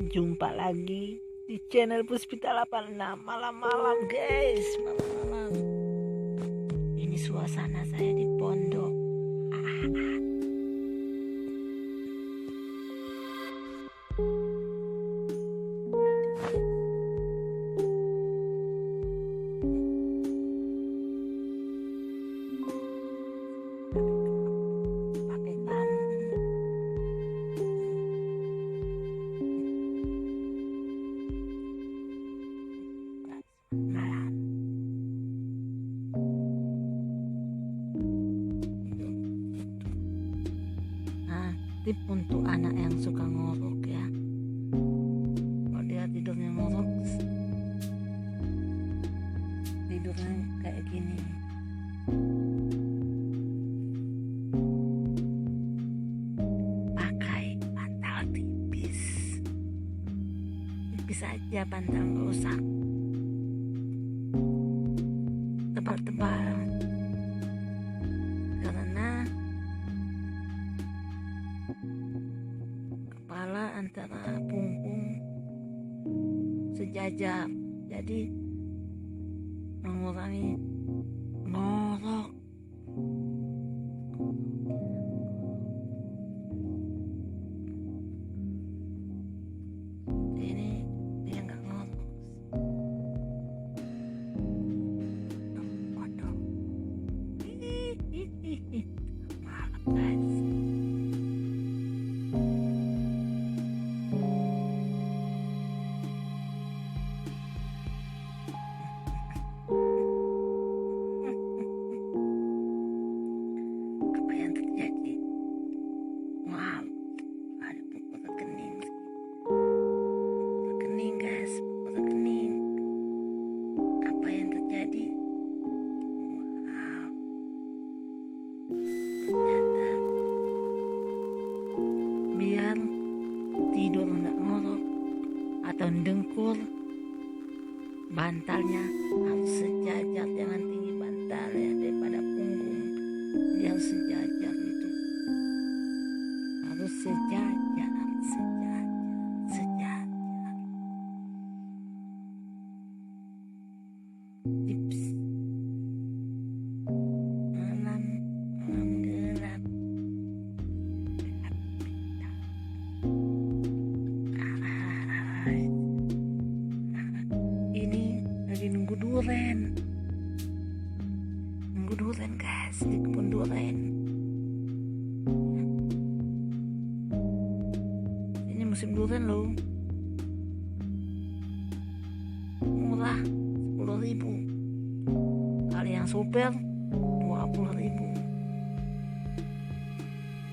Jumpa lagi di channel Puspita 86 malam-malam guys, malam-malam. Ini suasana saya di pondok. Pakai kamu malam. Nah, tip untuk anak yang suka ngorok ya. Kalau dia tidurnya ngorok, tidurnya kayak gini. Pakai bantal tipis. Tipis aja bantal, rusak. Tebal-tebal. Karena kepala antara punggung sejajar, jadi mengurangi ngorok. Ini dia nggak ngorok. Waduh. Malam guys. Apa yang terjadi? Wow, ada pupuk rekening sih. Rekening guys, pupuk rekening. Apa yang terjadi? Wow, ternyata biar tidur nggak ngorok atau dengkur, bantalnya harus sejajar, jangan tinggi bantal ya daripada punggung, biar sejajar itu, harus sejajar, sejajar. Tips malam gelap. Ini lagi nunggu duren guys, di kebun duren. Ini musim duren loh, murah 10.000, kali yang super 20.000.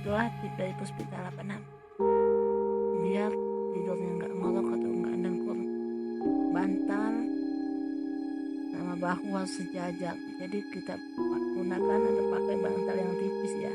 Itulah tip dari Puspita 86 biar tidurnya nggak ngorok atau nggak dengkur. Bantal sama bahu harus sejajar, jadi kita gunakan atau pakai bantal yang tipis ya.